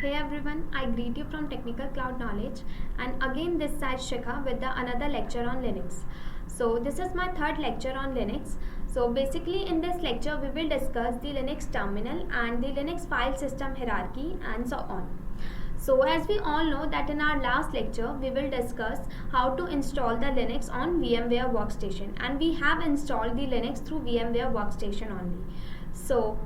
Hey everyone, I greet you from Technical Cloud Knowledge, and again this side Shikha with another lecture on Linux. So this is my third lecture on Linux. So basically in this lecture we will discuss the Linux terminal and the Linux file system hierarchy and so on. So as we all know that in our last lecture we will discuss how to install the Linux on VMware Workstation, and we have installed the Linux through VMware Workstation only. So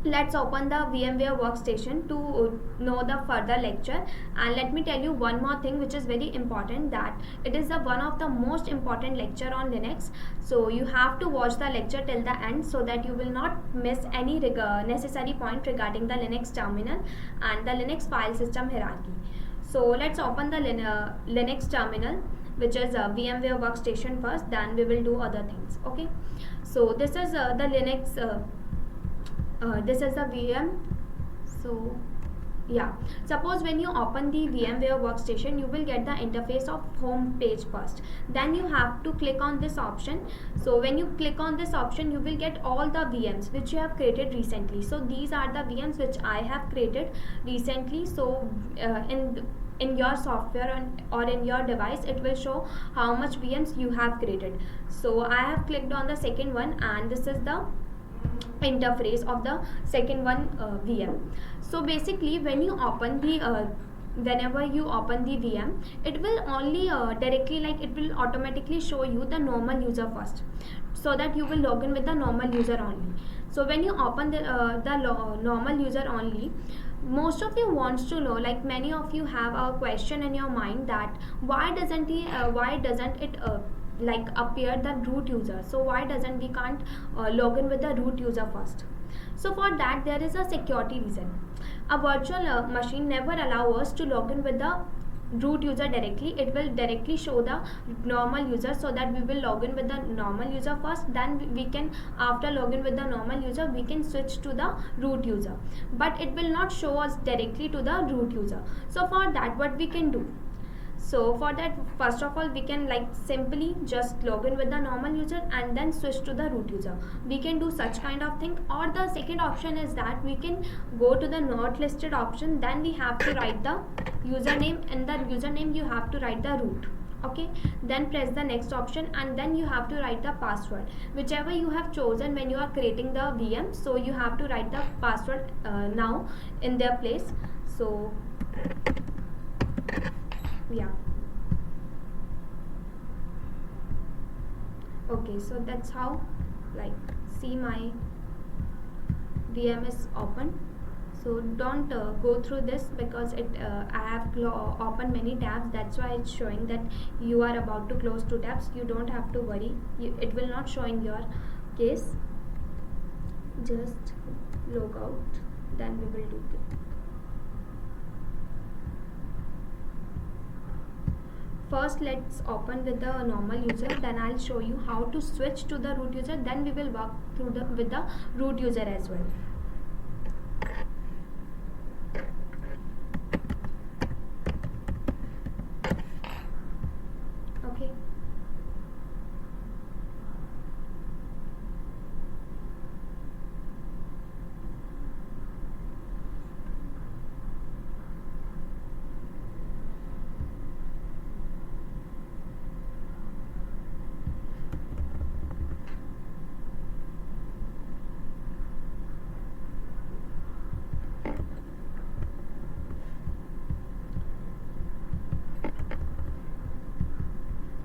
let's open the VMware Workstation to know the further lecture. And let me tell you one more thing which is very important, that it is one of the most important lecture on Linux. So you have to watch the lecture till the end so that you will not miss any necessary point regarding the Linux terminal and the Linux file system hierarchy. So let's open the Linux terminal, which is VMware Workstation first, then we will do other things. Okay, so this is the Linux this is the VM. So yeah, suppose when you open the VMware Workstation, you will get the interface of home page first, then you have to click on this option. So when you click on this option, you will get all the VMs which you have created recently. So these are the VMs which I have created recently. So in your software or in your device, it will show how much VMs you have created. So I have clicked on the second one, and this is the interface of the second one, VM. So basically when you open the whenever you open the VM, it will only directly, like it will automatically show you the normal user first, so that you will log in with the normal user only. So when you open the normal user only, most of you wants to know, like many of you have a question in your mind that why doesn't it like appear the root user? So why doesn't we can't log in with the root user first? So for that there is a security reason. A virtual machine never allow us to log in with the root user directly. It will directly show the normal user, so that we will log in with the normal user first, then we can, after login with the normal user, we can switch to the root user, but it will not show us directly to the root user. So for that, what we can do? So for that, first of all, we can like simply just log in with the normal user and then switch to the root user. We can do such kind of thing. Or the second option is that we can go to the not listed option, then we have to write the username, and the username you have to write the root. Okay, then press the next option, and then you have to write the password whichever you have chosen when you are creating the VM. So you have to write the password now in their place. So yeah, okay, so that's how, like, see my VM is open. So don't go through this, because I have opened many tabs, that's why it's showing that you are about to close 2 tabs. You don't have to worry, it will not show in your case. Just log out, then we will do this. First let's open with the normal user, then I'll show you how to switch to the root user, then we will work through with the root user as well. Okay,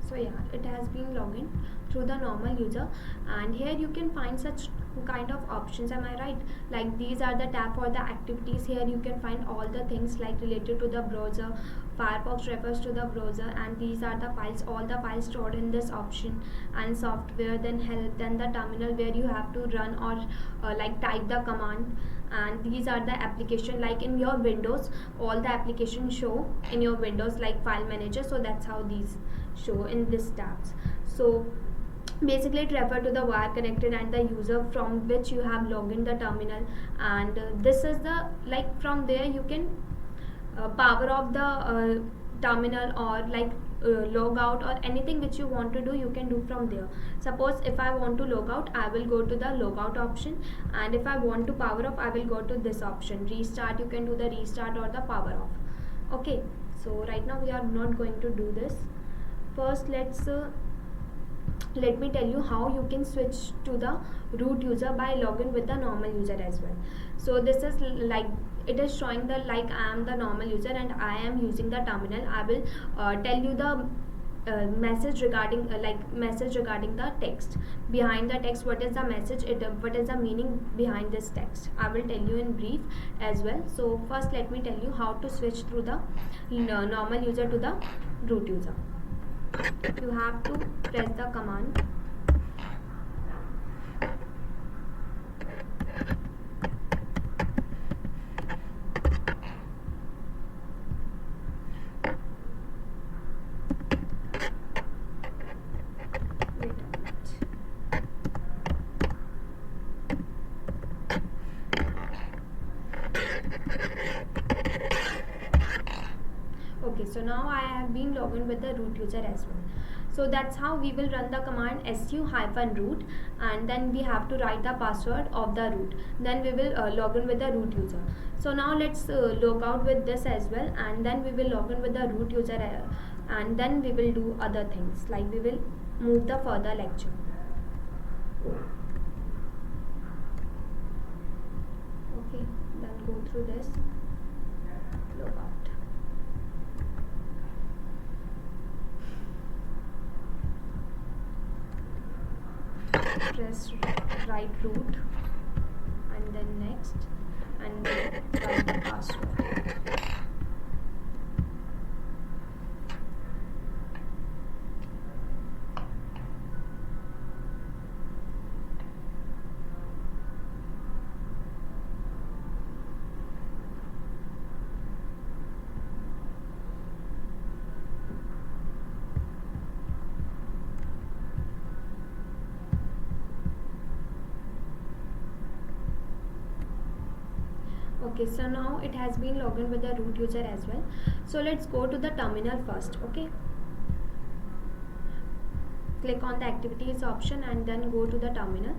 so yeah, it has been logged in through the normal user, and here you can find such kind of options, am I right? Like these are the tab for the activities. Here you can find all the things like related to the browser. Firefox refers to the browser, and these are the files, all the files stored in this option. And software, then help, then the terminal where you have to run or like type the command. And these are the application, like in your Windows, all the applications show in your Windows, like file manager. So that's how these show in this tabs. So basically it refer to the wire connected and the user from which you have logged in the terminal, and this is the, like, from there you can power off the terminal, or like log out, or anything which you want to do, you can do from there. Suppose if I want to log out, I will go to the log out option, and if I want to power off, I will go to this option, restart. You can do the restart or the power off. Okay, so right now we are not going to do this. First, let me tell you how you can switch to the root user by login with the normal user as well. So this is like, it is showing the like I am the normal user and I am using the terminal. I will tell you the message regarding message regarding the text. Behind the text, what is the message, what is the meaning behind this text, I will tell you in brief as well. So first let me tell you how to switch through the normal user to the root user. You have to press the command Okay, so now I have been logged in with the root user as well. So that's how we will run the command su-root, and then we have to write the password of the root. Then we will log in with the root user. So now let's log out with this as well, and then we will log in with the root user, and then we will do other things, like we will move the further lecture. Okay, then go through this, log out. Press write root, and then next, and then write the password. Okay, so now it has been logged in with the root user as well. So let's go to the terminal first. Okay, click on the activities option and then go to the terminal.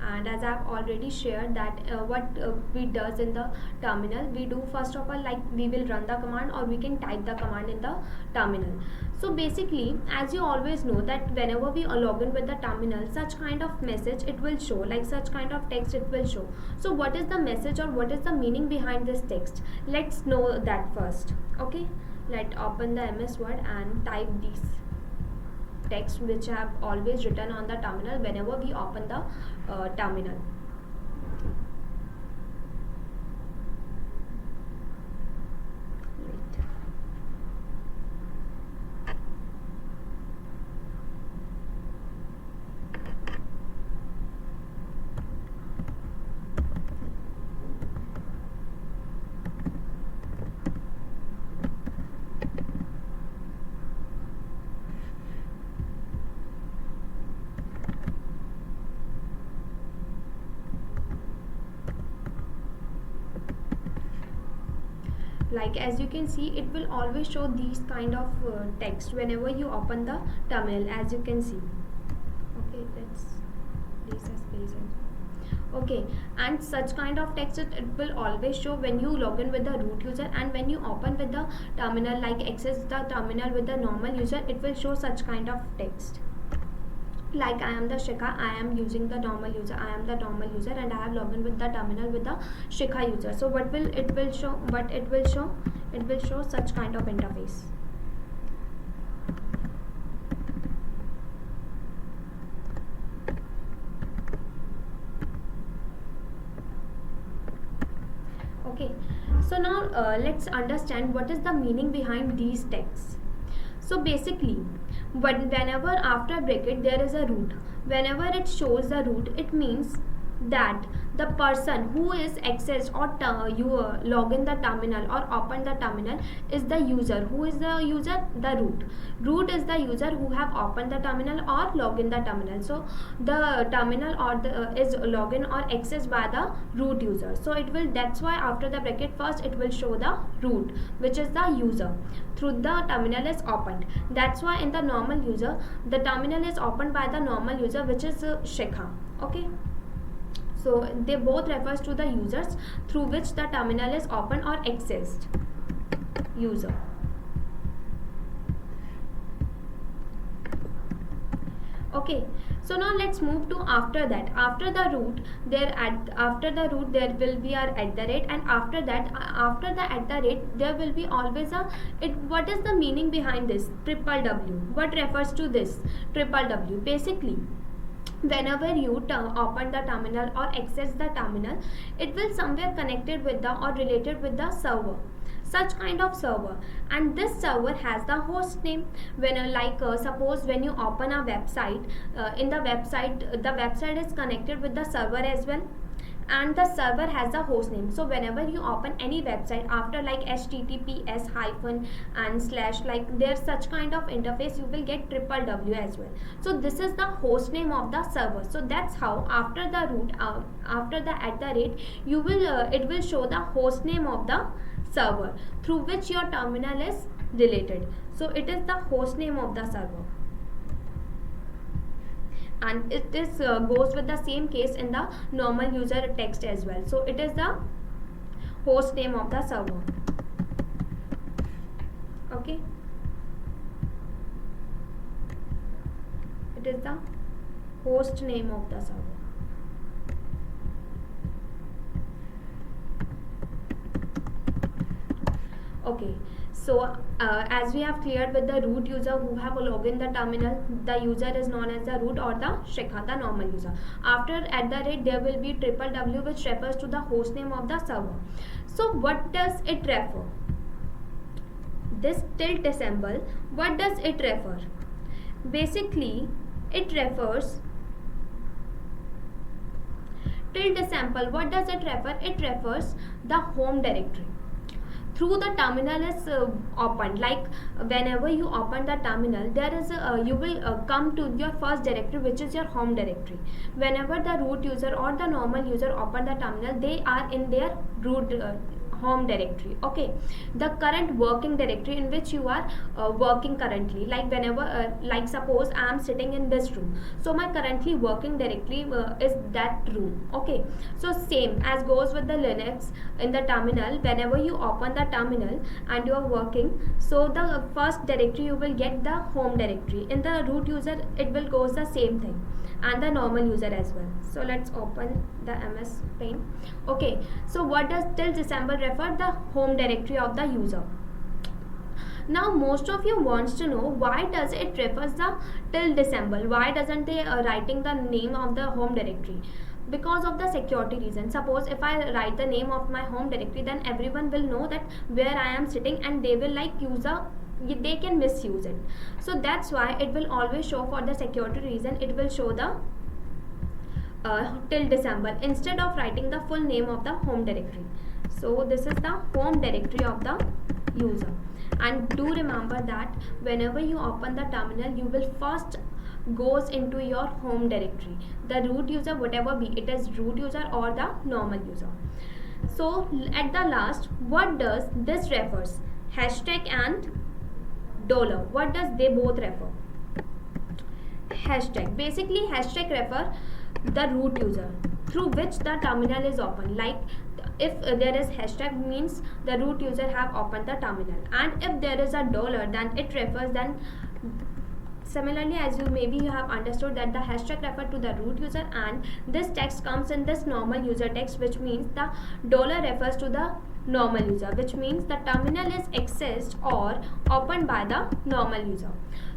And as I've already shared that what we does in the terminal, we do first of all, like we will run the command, or we can type the command in the terminal. So basically, as you always know that whenever we log in with the terminal, such kind of message it will show, like such kind of text it will show. So what is the message or what is the meaning behind this text? Let's know that first. Okay, let's open the MS Word and type these text which I have always written on the terminal whenever we open the terminal. Like as you can see, it will always show these kind of text whenever you open the terminal, as you can see. Okay, let's place a space. Okay, and such kind of text it will always show when you log in with the root user, and when you open with the terminal, like access the terminal with the normal user, it will show such kind of text. Like I am the Shikha, I am using the normal user, I am the normal user, and I have logged in with the terminal with the Shikha user. So what will it will show? It will show such kind of interface. Okay, so now let's understand what is the meaning behind these texts. So basically, whenever after bracket there is a root, whenever it shows the root, it means that the person who is accessed or you log in the terminal or open the terminal is the user. Who is the user? The root is the user who have opened the terminal or log in the terminal. So the terminal or the is login or accessed by the root user. So it will, that's why after the bracket first it will show the root, which is the user through the terminal is opened. That's why in the normal user the terminal is opened by the normal user, which is Shikha. Okay, so they both refers to the users through which the terminal is opened or accessed. User. Okay, so now let's move to after that. After the root there will be our @ and after that after the @ there will be always a what is the meaning behind this triple W? What refers to this triple W? Basically, whenever you open the terminal or access the terminal, it will somewhere connected with the or related with the server, such kind of server, and this server has the host name. When suppose when you open a website, in the website is connected with the server as well, and the server has a host name. So whenever you open any website after like https hyphen and slash, like there's such kind of interface, you will get triple W as well. So this is the host name of the server. So that's how after the root after the @ you will it will show the host name of the server through which your terminal is related. So it is the host name of the server, and it is goes with the same case in the normal user text as well. So it is the host name of the server. Okay, it is the host name of the server. Okay, so as we have cleared with the root user who have logged in the terminal, the user is known as the root or the Shikha, the normal user. After @ there will be triple W, which refers to the host name of the server. So what does it refer? This tilde symbol, what does it refer? Basically it refers tilde symbol. What does it refer? It refers the home directory through the terminal is opened. Like whenever you open the terminal, there is you will come to your first directory, which is your home directory. Whenever the root user or the normal user open the terminal, they are in their root home directory. Okay, the current working directory in which you are working currently. Like whenever like suppose I am sitting in this room, so my currently working directory is that room. Okay, so same as goes with the Linux in the terminal. Whenever you open the terminal and you are working, so the first directory you will get the home directory. In the root user it will goes the same thing, and the normal user as well. So let's open the MS Paint. Okay, so what does tilde symbol refer? The home directory of the user. Now most of you wants to know, why does it refers the tilde symbol? Why doesn't they writing the name of the home directory? Because of the security reason. Suppose if I write the name of my home directory, then everyone will know that where I am sitting, and they will like use they can misuse it. So that's why it will always show, for the security reason, it will show the tilde symbol instead of writing the full name of the home directory. So this is the home directory of the user. And do remember that whenever you open the terminal, you will first goes into your home directory, the root user, whatever be it is, root user or the normal user. So at the last, what does this refers? Hashtag and dollar. What does they both refer? Hashtag. Basically hashtag refer the root user through which the terminal is open. Like if there is hashtag, means the root user have opened the terminal, and if there is a dollar, then it refers, then similarly as you have understood that the hashtag refer to the root user, and this text comes in this normal user text, which means the dollar refers to the normal user, which means the terminal is accessed or opened by the normal user.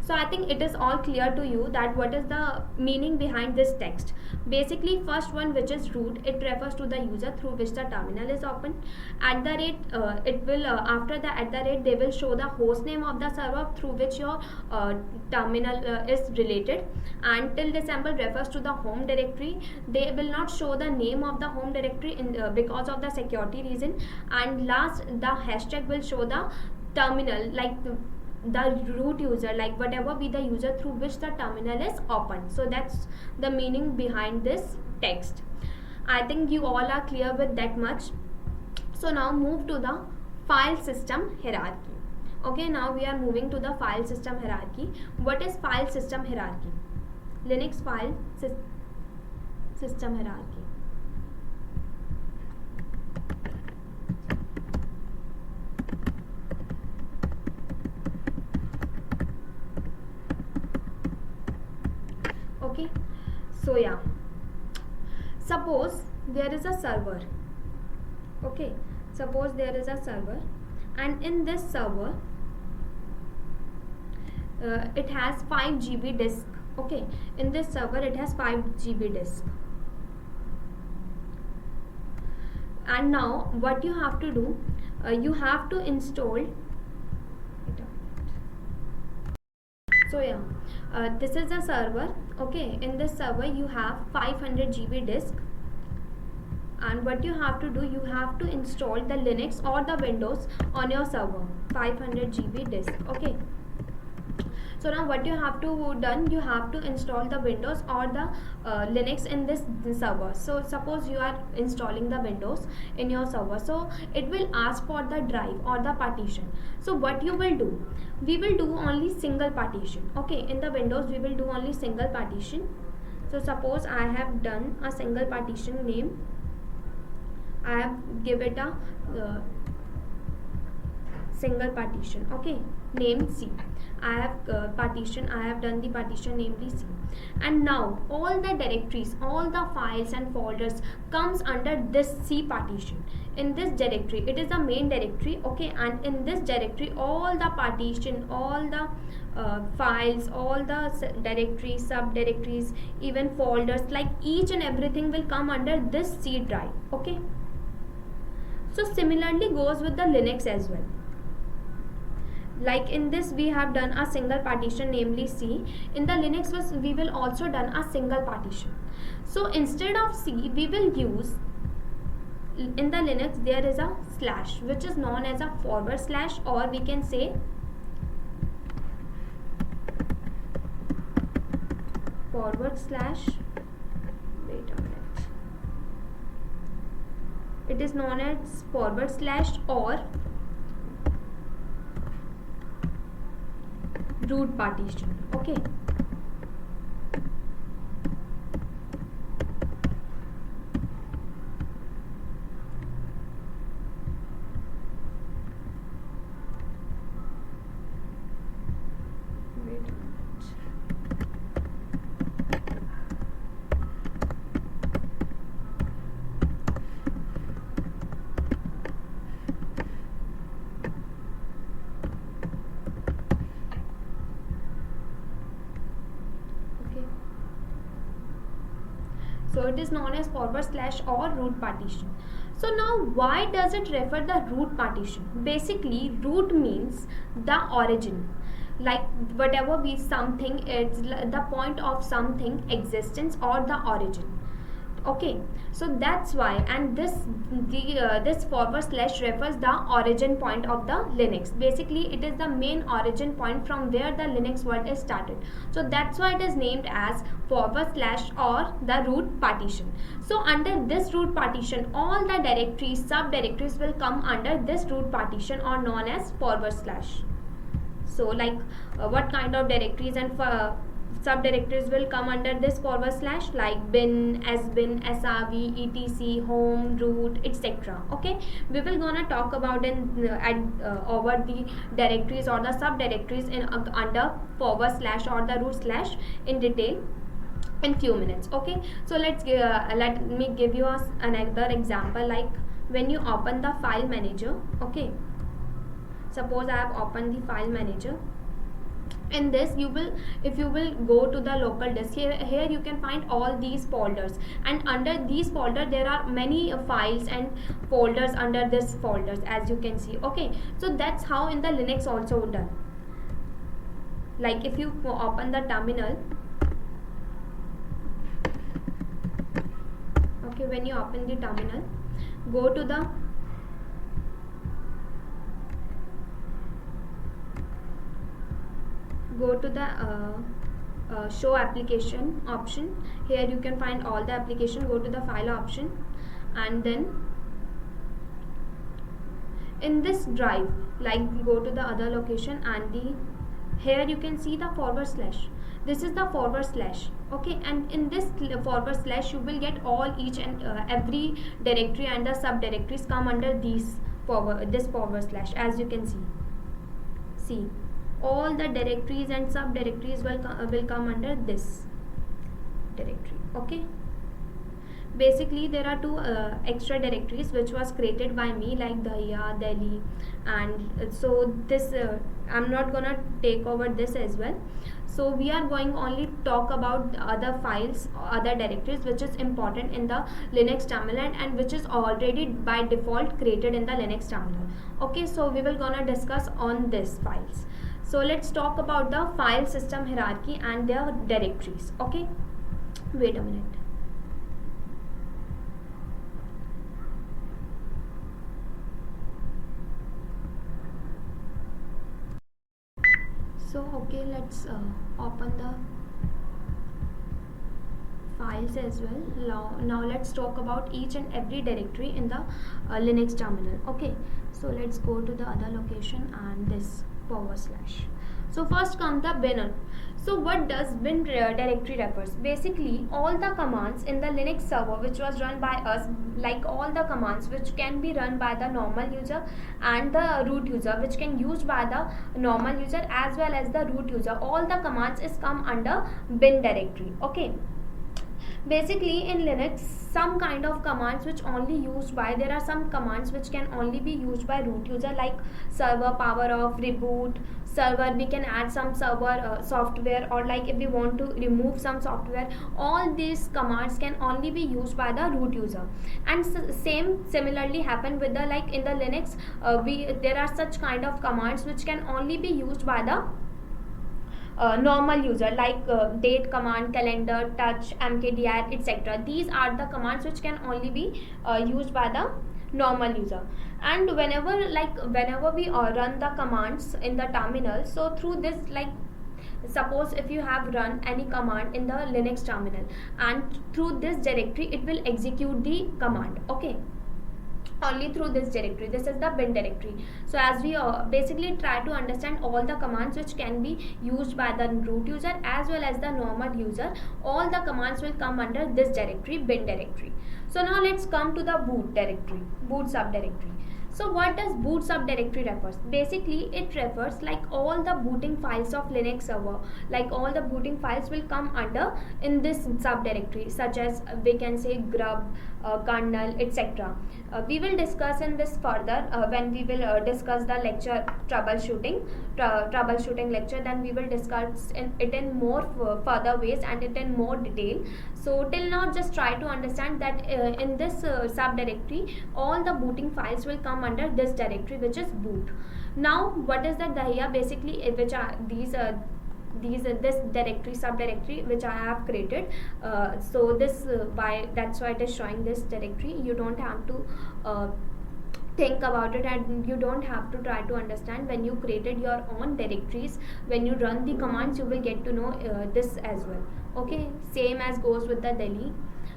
So I think it is all clear to you that what is the meaning behind this text. Basically, first one, which is root, it refers to the user through which the terminal is open. At the rate, it will after the at the rate, they will show the host name of the server through which your terminal is related. And till December refers to the home directory. They will not show the name of the home directory because of the security reason. And last, the hashtag will show the terminal, like the root user, like whatever be the user through which the terminal is open. So that's the meaning behind this text. I think you all are clear with that much. So now move to the file system hierarchy. Okay, now we are moving to the file system hierarchy. What is file system hierarchy? Linux file system hierarchy. Okay, so yeah, suppose there is a server. Okay, suppose there is a server, and in this server it has 5 GB disk. Okay, in this server it has 5 GB disk. And now what you have to do, you have to install. So yeah, this is a server. Okay, in this server you have 500 GB disk, and what you have to do, you have to install the Linux or the Windows on your server. 500 GB disk. Okay, so now what you have to done, you have to install the Windows or the Linux in this server. So suppose you are installing the Windows in your server, so it will ask for the drive or the partition. So what you will do, we will do only single partition. Okay, in the Windows we will do only single partition. So suppose I have done a single partition name, I have give it a single partition. Okay, name C. I have partition, I have done the partition namely C. And now all the directories, all the files and folders comes under this C partition. In this directory, it is the main directory. Okay, and in this directory, all the partition, all the files, all the directories, subdirectories, even folders, like each and everything will come under this C drive. Okay, so similarly goes with the Linux as well. Like in this we have done a single partition namely C. In the Linux we will also done a single partition. So instead of C, we will use, in the Linux there is a slash, which is known as a forward slash, or we can say forward slash, wait a minute, it is known as forward slash or root partition. Okay, wait a minute. So it is known as forward slash or root partition. So now why does it refer the root partition? Basically, root means the origin, like whatever be something, it's the point of something existence or the origin. Okay, so that's why, and this forward slash refers the origin point of the Linux. Basically it is the main origin point from where the Linux world is started. So that's why it is named as forward slash or the root partition. So under this root partition, all the directories, subdirectories will come under this root partition, or known as forward slash. So like what kind of directories and subdirectories will come under this forward slash, like bin, sbin, srv, etc, home, root, etc. Okay, we will gonna talk about over the directories or the subdirectories in under forward slash or the root slash in detail in few minutes. Okay, so let me give you another example. Like when you open the file manager, okay, suppose I have opened the file manager, In this you will, if you will go to the local disk, here you can find all these folders, and under these folder there are many files and folders under this folders, as you can see. Okay, so that's how in the Linux also done. Like if you open the terminal, okay, when you open the terminal, go to the show application option. Here you can find all the application. Go to the file option, and then in this drive, like go to the other location, and here you can see the forward slash. This is the forward slash. Okay, and in this forward slash you will get all each and every directory, and the subdirectories come under this forward slash, as you can see all the directories and subdirectories will come under this directory. Okay, basically there are two extra directories which was created by me, like Dahiya, Delhi, and so this I'm not gonna take over this as well. So we are going only talk about other files, other directories which is important in the Linux terminal and which is already by default created in the Linux terminal. Okay, so we will gonna discuss on these files. So let's talk about the file system hierarchy and their directories. Okay, wait a minute. So okay, let's open the files as well. Now let's talk about each and every directory in the Linux terminal. Okay, so let's go to the other location and this forward slash. So first comes the bin. So what does bin directory refers? Basically all the commands in the Linux server which was run by us, like all the commands which can be run by the normal user and the root user, which can used by the normal user as well as the root user, all the commands is come under bin directory. Okay, basically in Linux some kind of commands which only used by, there are some commands which can only be used by root user, like server power off, reboot server, we can add some server software, or like if we want to remove some software, all these commands can only be used by the root user. And similarly happen with the, like in the Linux there are such kind of commands which can only be used by the normal user, like date command, calendar, touch, mkdir, etc. These are the commands which can only be used by the normal user. And whenever we run the commands in the terminal, so through this, like suppose if you have run any command in the Linux terminal, and through this directory it will execute the command. Okay, only through this directory. This is the bin directory. So as we basically try to understand all the commands which can be used by the root user as well as the normal user, all the commands will come under this directory, bin directory. So now let's come to the boot directory, boot subdirectory. So what does boot subdirectory refers? Basically it refers like all the booting files of Linux server, like all the booting files will come under in this subdirectory, such as we can say grub, kernel, etc. We will discuss in this further when we will discuss the lecture troubleshooting lecture, then we will discuss it in more further ways and it in more detail. So till now just try to understand that in this subdirectory all the booting files will come under this directory, which is boot. Now what is the Dahiya? Basically which are these this directory, subdirectory which I have created. So this that's why it is showing this directory. You don't have to think about it, and you don't have to try to understand. When you created your own directories, when you run the commands, you will get to know this as well. Okay, same as goes with the Delhi.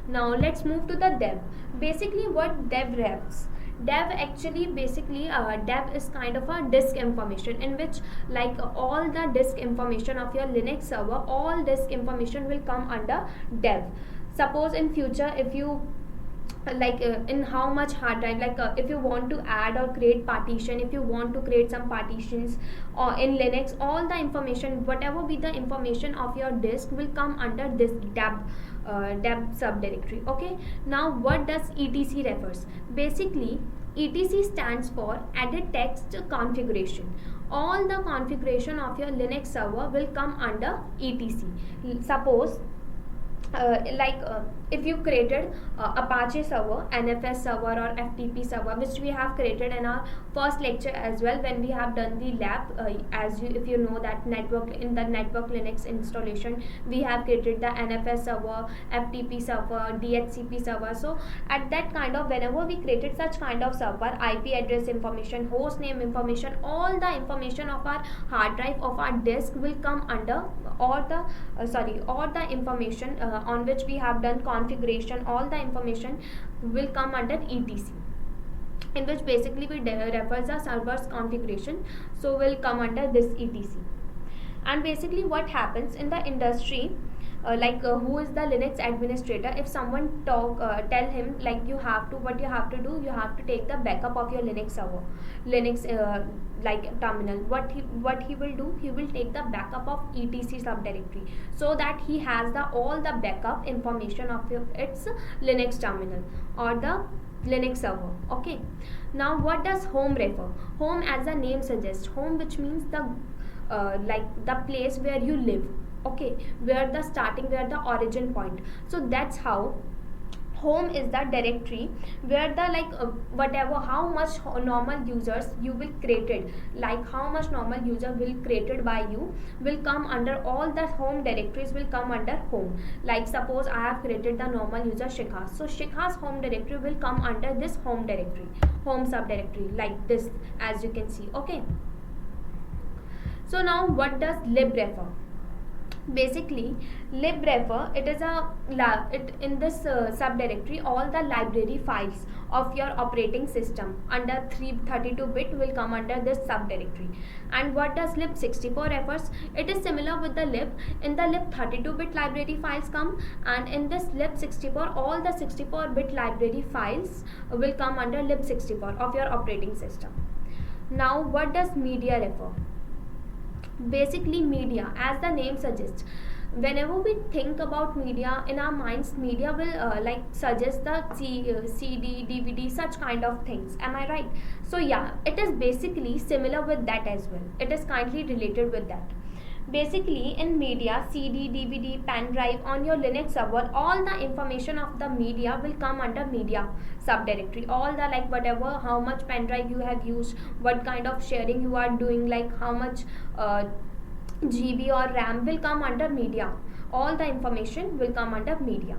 Now let's move to the dev. Basically what dev refs? Dev actually basically dev is kind of a disk information, in which like all the disk information of your Linux server, all disk information will come under dev. Suppose in future if you like in how much hard drive, like if you want to add or create partition, if you want to create some partitions or in Linux, all the information, whatever be the information of your disk will come under this dev subdirectory. Okay, now what does etc refers? Basically etc stands for edit text configuration. All the configuration of your Linux server will come under etc. Suppose if you created Apache server, NFS server or FTP server, which we have created in our first lecture as well when we have done the lab, if you know that network, in the network Linux installation we have created the NFS server, FTP server, DHCP server. So at that kind of, whenever we created such kind of server, IP address information, host name information, all the information of our hard drive, of our disk will come under, all the information on which we have done configuration, all the information will come under etc, in which basically we refers the server's configuration, so will come under this etc. And basically what happens in the industry, who is the Linux administrator, if someone tell him like what you have to do, you have to take the backup of your Linux server, Linux terminal, what he will do, he will take the backup of etc subdirectory, so that he has all the backup information of its Linux terminal or the Linux server. Okay, now what does home refer? Home, as the name suggests, home, which means the place where you live, okay, where the origin point. So that's how home is the directory where the whatever, how much normal users you will created, how much normal user will created by you will come under, all the home directories will come under home. Like suppose I have created the normal user Shikha, so Shikha's home directory will come under this home directory, home subdirectory, like this, as you can see. Okay, so now what does lib refer? Basically lib refer, it is in this subdirectory, all the library files of your operating system under 32-bit will come under this subdirectory. And what does lib64 refers? It is similar with the lib. In the lib 32-bit library files come, and in this lib64 all the 64-bit library files will come under lib64 of your operating system. Now what does media refer? Basically media, as the name suggests, whenever we think about media in our minds, media will suggest the CD, DVD, such kind of things. Am I right? So yeah, it is basically similar with that as well. It is kindly related with that. Basically in media, CD, DVD, pen drive on your Linux server, all the information of the media will come under media subdirectory. All the whatever, how much pen drive you have used, what kind of sharing you are doing, how much GB or RAM will come under media. All the information will come under media.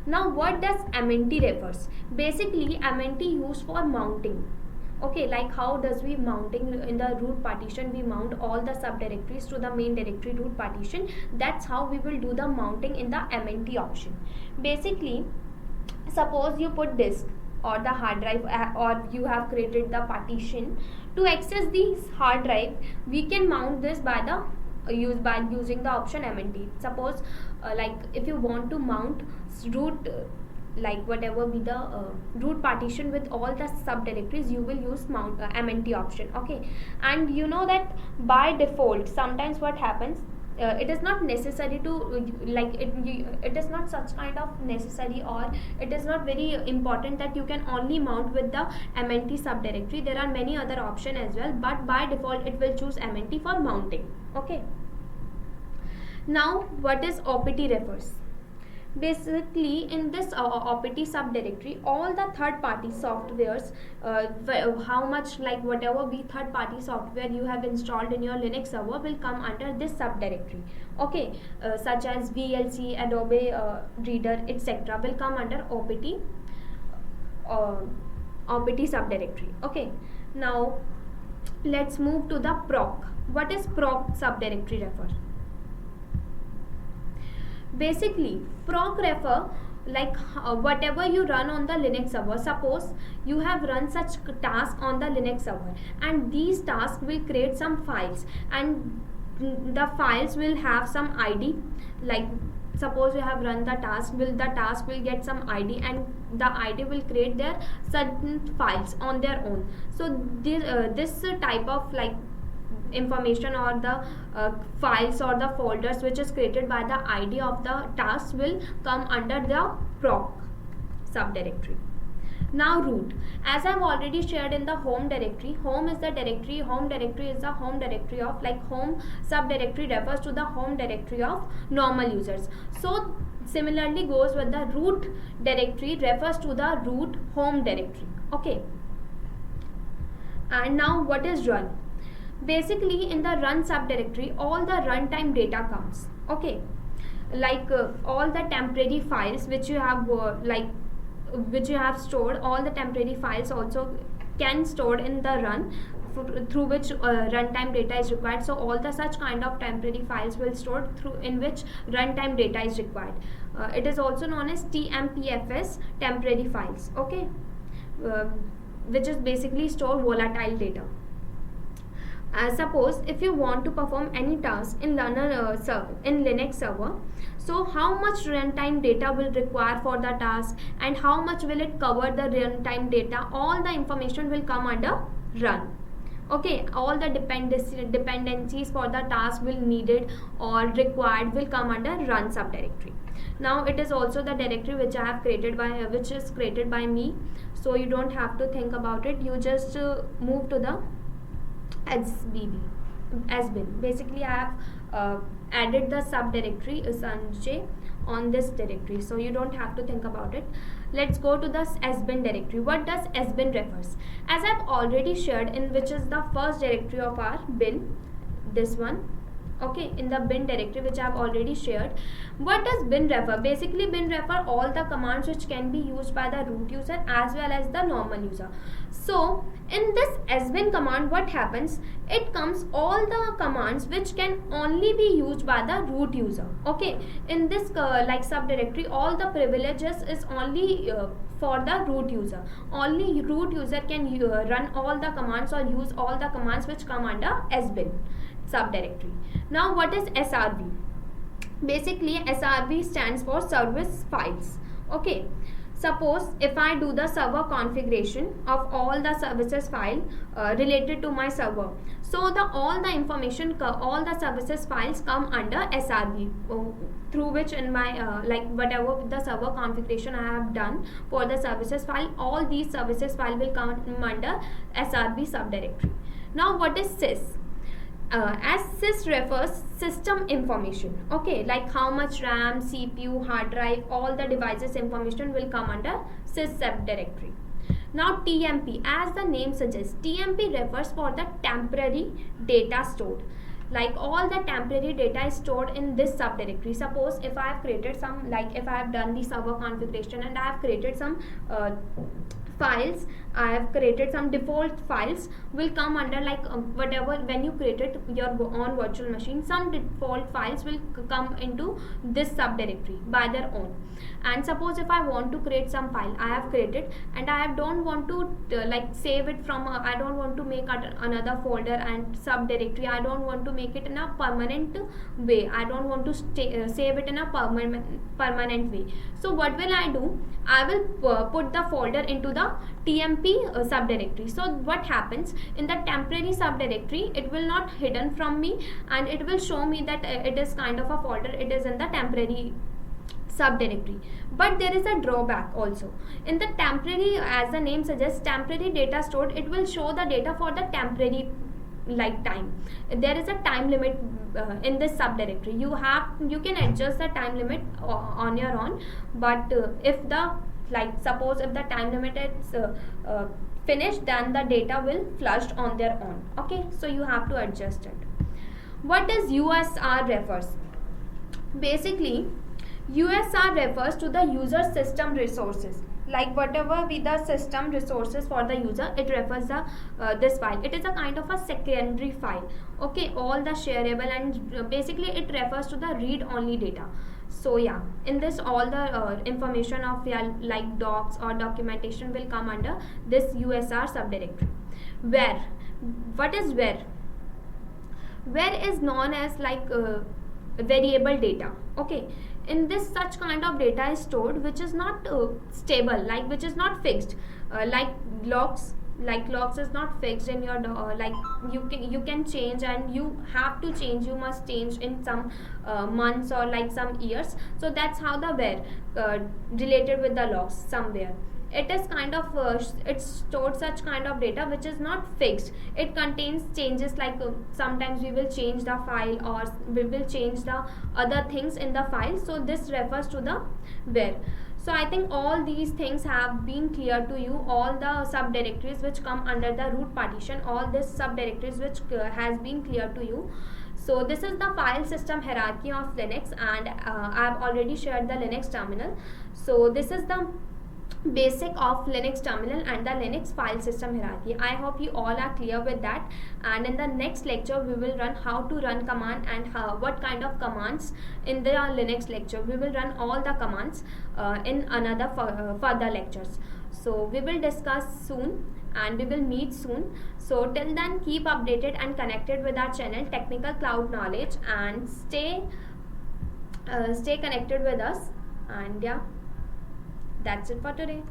Now what does MNT refers? Basically MNT used for mounting. Okay, how does we mounting in the root partition, we mount all the subdirectories to the main directory root partition. That's how we will do the mounting in the MNT option. Basically suppose you put disk or the hard drive, or you have created the partition to access the hard drive, we can mount this by using the option MNT. Suppose if you want to mount root whatever be the root partition with all the subdirectories, you will use MNT option. Okay, and you know that by default sometimes what happens, it is not necessary to it is not such kind of necessary, or it is not very important that you can only mount with the MNT subdirectory. There are many other options as well, but by default it will choose MNT for mounting. Okay, now what is OPT refers? Basically in this OPT subdirectory, all the third party softwares, how much whatever be third party software you have installed in your Linux server will come under this subdirectory. Okay, such as VLC, Adobe Reader, etc. will come under OPT subdirectory. Okay, now let's move to the proc. What is proc subdirectory refer? Basically proc refer whatever you run on the Linux server. Suppose you have run such task on the Linux server, and these tasks will create some files, and the files will have some ID. Suppose you have run the task, the task will get some ID, and the ID will create their certain files on their own. So this type of information, or the files or the folders which is created by the ID of the task will come under the proc subdirectory. Now root, as I've already shared in the home directory, home is the directory, home directory is the home directory of, like, home subdirectory refers to the home directory of normal users. So similarly goes with the root directory refers to the root home directory. Okay. And now what is run? Basically in the run subdirectory all the runtime data comes. Okay, like all the temporary files which you have which you have stored, all the temporary files also can stored in the run through which runtime data is required. So all the such kind of temporary files will stored through in which runtime data is required. It is also known as TMPFS, temporary files. Okay, which is basically store volatile data. Suppose if you want to perform any task in Linux server, so how much runtime data will require for the task and how much will it cover the runtime data, all the information will come under run. Okay, all the dependencies for the task will needed or required will come under run subdirectory. Now it is also the directory which I have created by which is created by me, so you don't have to think about it. You just move to the SBin. Basically I have added the subdirectory Sanjay on this directory, so you don't have to think about it. Let's go to the SBin directory. What does SBin refers? As I've already shared in which is the first directory of our bin, this one. Okay, in the bin directory which I have already shared. What does bin refer? Basically bin refer all the commands which can be used by the root user as well as the normal user. So in this sbin command what happens, it comes all the commands which can only be used by the root user. Okay, in this like subdirectory all the privileges is only for the root user. Only root user can run all the commands or use all the commands which come under sbin subdirectory. Now what is SRV? Basically SRV stands for service files. Okay, suppose if I do the server configuration of all the services file related to my server, so the all the information, all the services files come under SRV, through which in my like whatever the server configuration I have done for the services file, all these services file will come under SRV subdirectory. Now what is sys? As sys refers system information. Okay, like how much RAM, CPU, hard drive, all the devices information will come under sys subdirectory. Now TMP, as the name suggests, TMP refers for the temporary data stored. Like all the temporary data is stored in this subdirectory. Suppose if I have created some, like if I have done the server configuration and I have created some files, I have created some default files will come under like whatever, when you created your own virtual machine, some default files will come into this subdirectory by their own. And suppose if I want to create some file I have created and I don't want to like save it from I don't want to make another folder and subdirectory, I don't want to make it in a permanent way, I don't want to save it in a permanent way. So what will I do? I will put the folder into the TMP subdirectory. So what happens in the temporary subdirectory, it will not hidden from me and it will show me that it is kind of a folder, it is in the temporary subdirectory. But there is a drawback also. In the temporary, as the name suggests, temporary data stored, it will show the data for the temporary like time. There is a time limit in this subdirectory. You can adjust the time limit on your own, but if the like suppose if the time limit is finished, then the data will flushed on their own. Okay, so you have to adjust it. What does USR refers? Basically USR refers to the user system resources. Like whatever be the system resources for the user, it refers the this file. It is a kind of a secondary file. Okay, all the shareable, and basically it refers to the read only data. So yeah, in this all the information of like docs or documentation will come under this USR subdirectory. Where? What is where? Where is known as like variable data. Okay, in this such kind of data is stored which is not stable, like which is not fixed, like logs. Like logs is not fixed in your like you can change, and you have to change, you must change in some months or like some years. So that's how the where related with the logs somewhere. it is kind of it stores such kind of data which is not fixed. It contains changes, like sometimes we will change the file or we will change the other things in the file. So this refers to the where. So I think all these things have been clear to you. All the subdirectories which come under the root partition, all these subdirectories which has been clear to you. So this is the file system hierarchy of Linux, and I have already shared the Linux terminal. So this is the basic of Linux terminal and the Linux file system hierarchy. I hope you all are clear with that, and in the next lecture we will run how to run command and what kind of commands in the Linux lecture. We will run all the commands in another further lectures. So we will discuss soon and we will meet soon. So till then, keep updated and connected with our channel Technical Cloud Knowledge, and stay connected with us. And yeah, that's it for today.